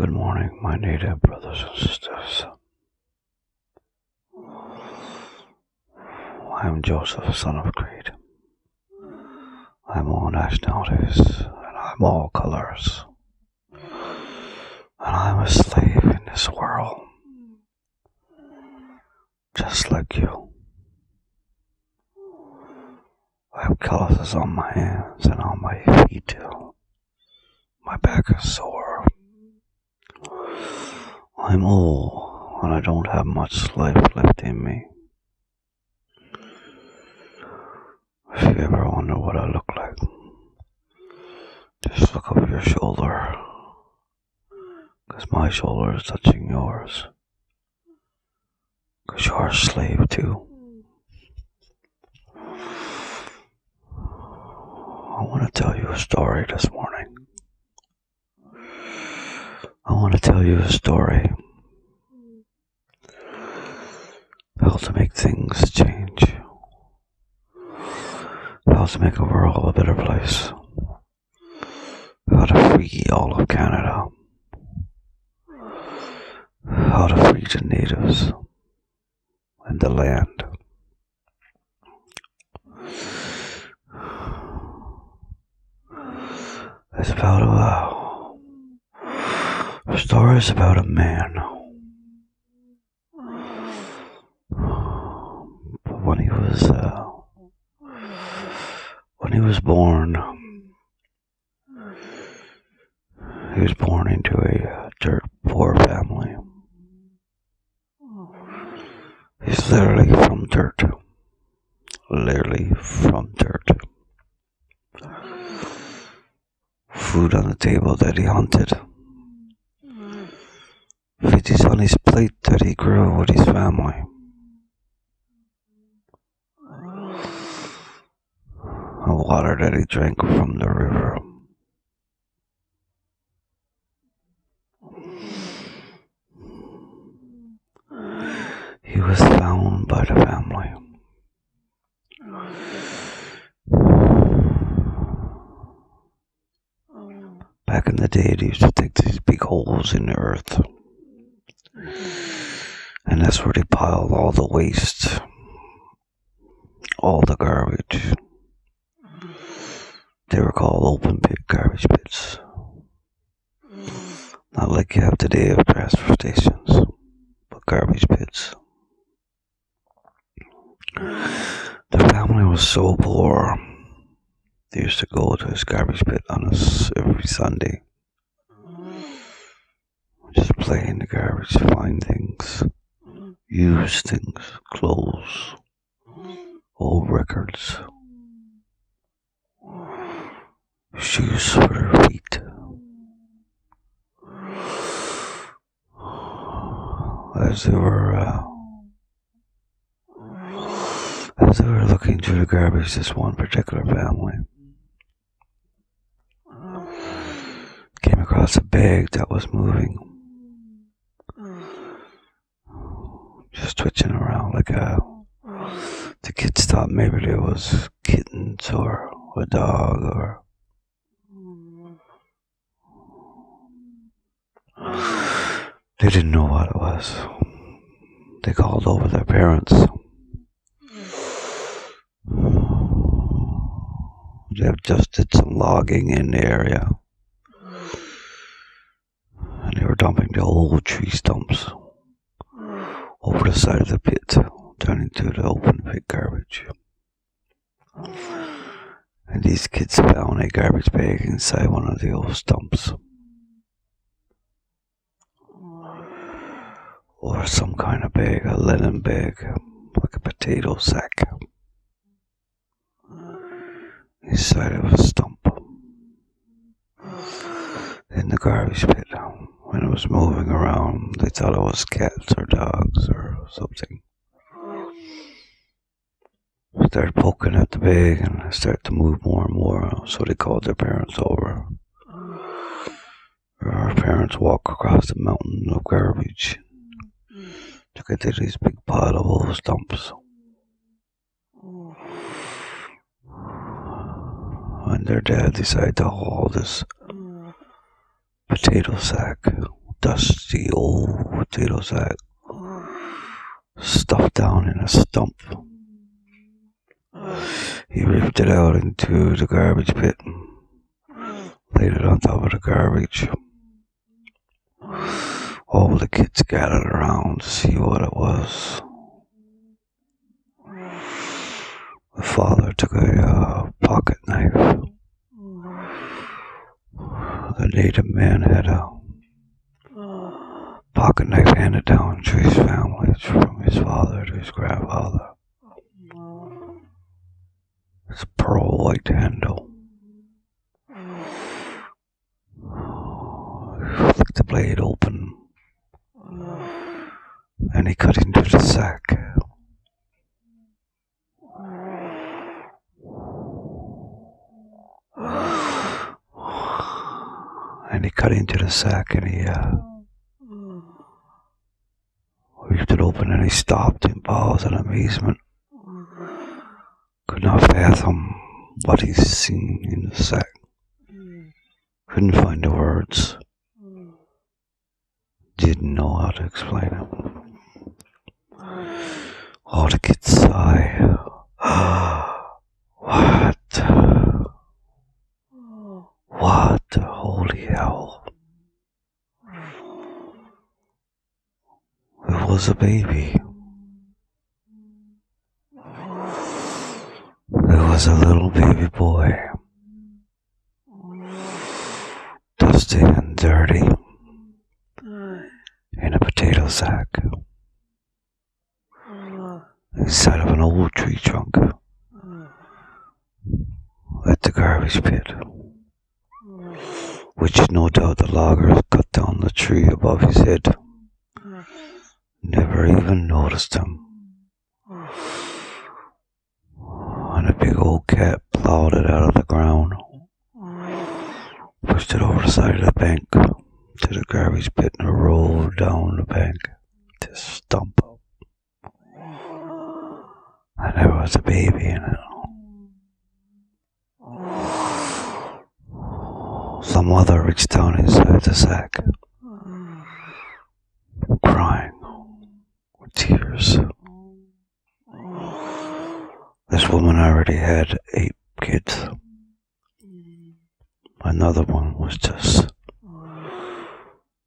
Good morning, my native brothers and sisters. I am Joseph, son of Creed. I am all nationalities, and I am all colors. And I am a slave in this world, just like you. I have calluses on my hands and on my feet. My back is sore. I'm old, and I don't have much life left in me. If you ever wonder what I look like, just look over your shoulder, because my shoulder is touching yours, because you're a slave too. I want to tell you a story this morning. I want to tell you a story how to make things change, how to make the world a better place, how to free all of Canada, how to free the natives and the land. It's about the story is about a man. But when he was born into a dirt poor family. He's literally from dirt. Food on the table that he hunted. Veggies on his plate that he grew with his family. And water that he drank from the river. He was found by the family. Back in the day, they used to dig these big holes in the earth. And that's where they piled all the waste, all the garbage. They were called open pit garbage pits. Not like you have today of transfer stations, but garbage pits. The family was so poor, they used to go to this garbage pit on us every Sunday. Just play in the garbage, find things, use things, clothes, old records, shoes for their feet. As they were looking through the garbage, this one particular family came across a bag that was moving, just twitching around like the kids thought maybe there was kittens or a dog or they didn't know what it was. They called over their parents. They have just did some logging in the area. And they were dumping the old tree stumps over the side of the pit, turning to the open pit garbage. And these kids found a garbage bag inside one of the old stumps. Or some kind of bag, a linen bag, like a potato sack, inside of a stump. In the garbage pit, when it was moving around, they thought it was cats or dogs or something. They started poking at the bag and it started to move more and more, so they called their parents over. Our parents walked across the mountain of garbage to get to these big pile of old stumps. And their dad decided to haul this potato sack dusty old potato sack stuffed down in a stump. He ripped it out into the garbage pit, laid it on top of the garbage. All the kids gathered around to see what it was. The father took a pocket knife. The native man had a pocket knife handed down to his family from his father to his grandfather. It's a pearl white handle. He flicked the blade open and he cut into the sack. And he cut into the sack and he ripped it open and he stopped in pause and amazement. Could not fathom what he's seen in the sack. Couldn't find the words. Didn't know how to explain it. All the kids sigh. What the holy hell? It was a baby. It was a little baby boy. Dusty and dirty. In a potato sack. Inside of an old tree trunk. At the garbage pit. Which no doubt the loggers cut down the tree above his head. Never even noticed him. And a big old cat plowed it out of the ground. Pushed it over the side of the bank to the garbage pit and rolled down the bank to stump. And there was a baby in it. The mother reached down inside the sack, crying with tears. This woman already had 8 kids. Another one was just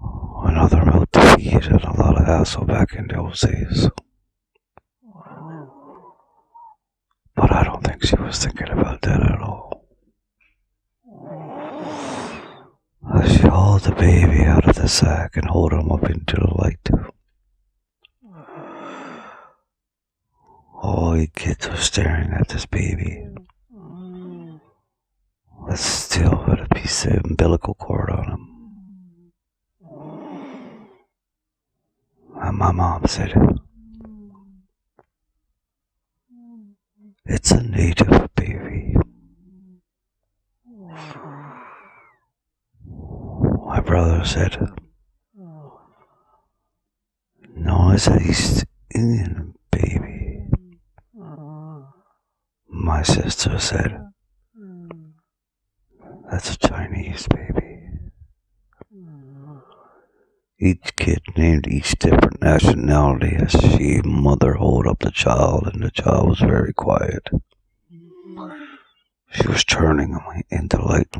another mouth to feed and a lot of hassle back in those days. But I don't think she was thinking about that at all. As she hauled the baby out of the sack and hauled him up into the light. All the kids were staring at this baby. That still had a piece of umbilical cord on him. And my mom said, "It's a native baby." My brother said, "No, it's an East Indian baby." My sister said, "That's a Chinese baby." Each kid named each different nationality as she mother hold up the child, and the child was very quiet. She was turning him into light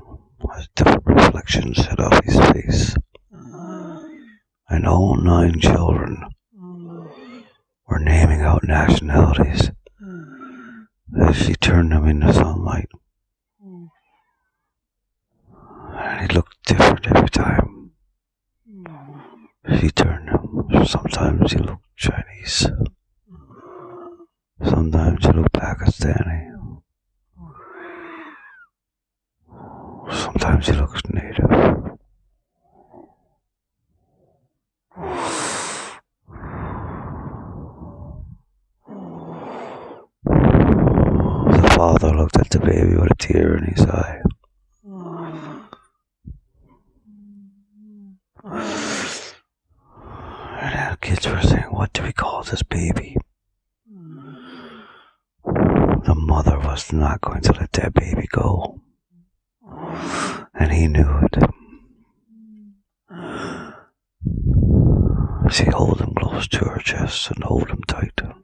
as different reflections hit off his face. And all 9 children were naming out nationalities as she turned them into sunlight. And he looked different every time she turned him. Sometimes he looked Chinese. Sometimes he looked Pakistani. Sometimes he looks native. The father looked at the baby with a tear in his eye. And the kids were saying, "What do we call this baby?" The mother was not going to let that baby go. And he knew it. She'd hold him close to her chest and hold him tight. To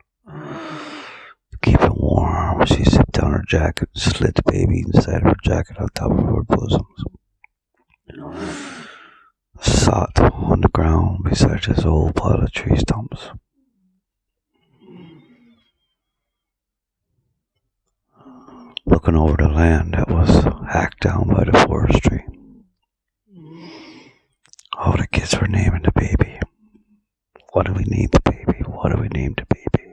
keep him warm, she zipped down her jacket and slid the baby inside her jacket on top of her bosoms. Sat on the ground beside his old pile of tree stumps. Looking over the land that was hacked down by the forestry. All the kids were naming the baby. What do we name the baby? What do we name the baby?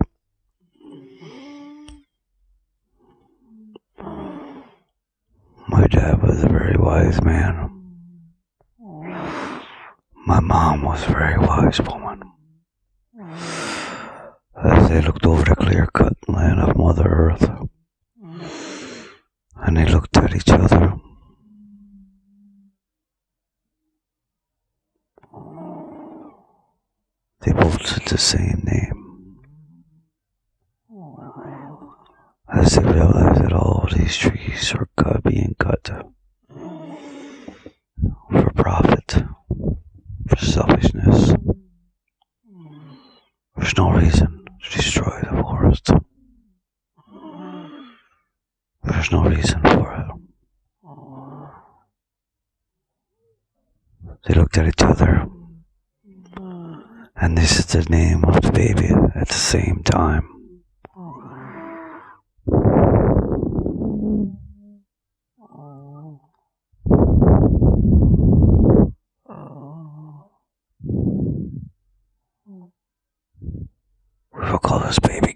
My dad was a very wise man. My mom was a very wise woman. As they looked over the clear-cut land of Mother Earth, and they looked at each other, they both said the same name. As they realized that all of these trees were being cut for profit, for selfishness. There's no reason to destroy the forest. There's no reason for it. They looked at each other, and they said the name of the baby at the same time. We will call this baby